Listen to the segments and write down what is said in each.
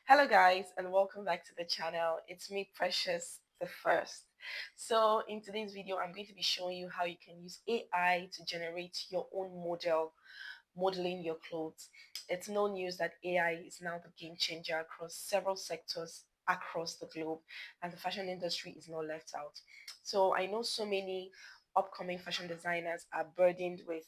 Hello guys and welcome back to the channel. It's me, Precious the First. So in today's video, I'm going to be showing you how you can use AI to generate your own modeling your clothes. It's no news that AI is now the game changer across several sectors across the globe, and the fashion industry is not left out. So I know so many upcoming fashion designers are burdened with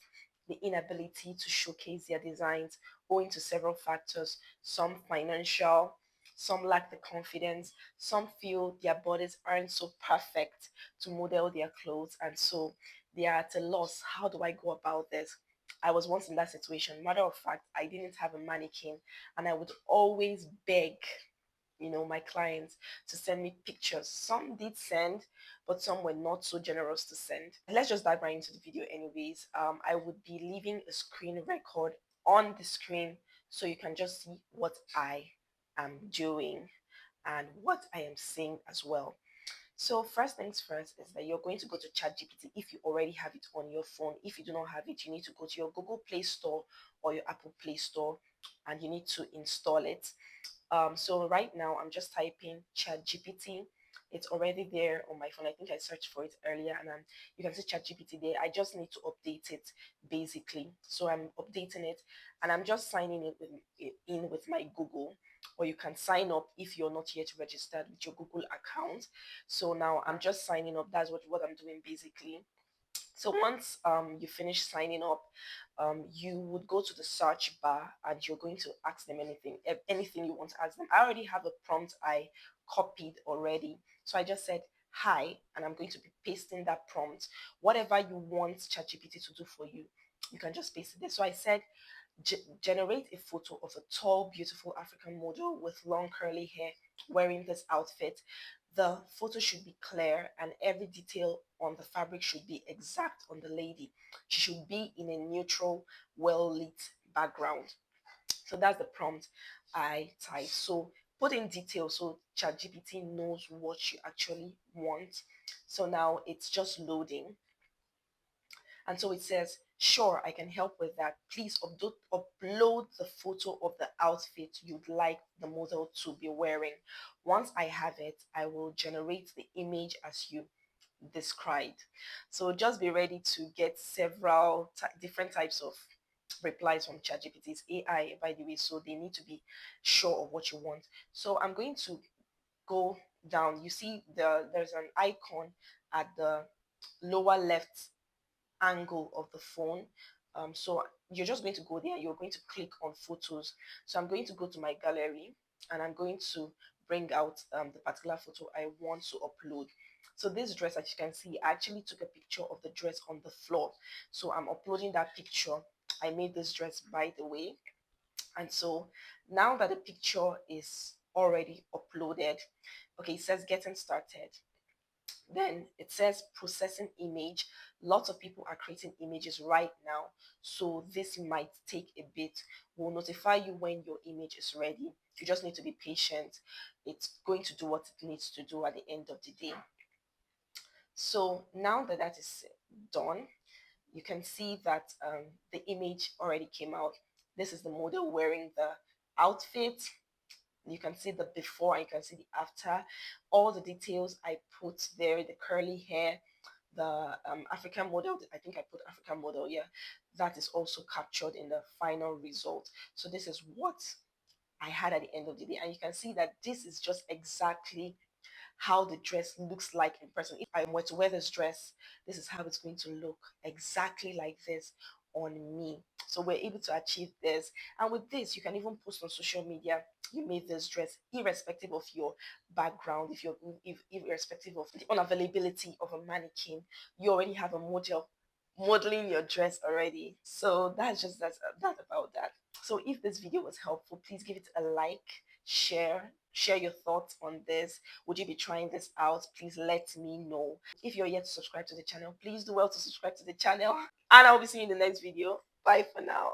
the inability to showcase their designs owing to several factors, some financial, some lack the confidence, some feel their bodies aren't so perfect to model their clothes, and so they are at a loss. How do I go about this? I was once in that situation. Matter of fact, I didn't have a mannequin, and I would always beg, my clients to send me pictures. Some did send, but some were not so generous to send. Let's just dive right into the video, anyways. I would be leaving a screen record on the screen so you can just see what I am doing and what I am saying as well. So first things first is that you're going to go to ChatGPT if you already have it on your phone. If you do not have it, you need to go to your Google Play Store or your Apple Play Store and you need to install it. So right now I'm just typing ChatGPT. It's already there on my phone. I think I searched for it earlier, and you can see ChatGPT there. I just need to update it basically. So I'm updating it, and I'm just signing in with my Google. Or you can sign up if you're not yet registered with your Google account. So now I'm just signing up. That's what I'm doing basically. So once you finish signing up, you would go to the search bar and you're going to ask them anything you want to ask them. I already have a prompt I copied already. So I just said hi, and I'm going to be pasting that prompt. Whatever you want ChatGPT to do for you, you can just paste it there. So I said generate a photo of a tall, beautiful African model with long curly hair wearing this outfit. The photo should be clear and every detail on the fabric should be exact on the lady. She should be in a neutral, well lit background. So that's the prompt I typed. So put in details so ChatGPT knows what you actually want. So now it's just loading. And so it says, sure, I can help with that. Please upload the photo of the outfit you'd like the model to be wearing. Once I have it, I will generate the image as you described. So just be ready to get several different types of replies from ChatGPT. It's AI, by the way, so they need to be sure of what you want. So I'm going to go down. You see there's an icon at the lower left angle of the phone. So you're just going to go there, you're going to click on photos. So I'm going to go to my gallery and I'm going to bring out the particular photo I want to upload. So this dress, as you can see, I actually took a picture of the dress on the floor. So I'm uploading that picture. I made this dress, by the way. And so now that the picture is already uploaded, okay, it says getting started. Then it says processing image. Lots of people are creating images right now, so this might take a bit. We'll notify you when your image is ready. You just need to be patient. It's going to do what it needs to do at the end of the day. So now that that is done, you can see that the image already came out. This is the model wearing the outfit. You can see the before and you can see the after. All the details I put there, the curly hair, the African model, I think I put African model, yeah, that is also captured in the final result. So this is what I had at the end of the day, and you can see that this is just exactly how the dress looks like in person. If I were to wear this dress, this is how it's going to look, exactly like this on me. So we're able to achieve this, and with this you can even post on social media you made this dress, irrespective of your background. If irrespective of the unavailability of a mannequin, you already have a model modeling your dress already. So that's about that. So if this video was helpful, please give it a like, share your thoughts on this. Would you be trying this out? Please let me know. If you're yet to subscribe to the channel, please do well to subscribe to the channel, and I'll be seeing you in the next video. Bye for now.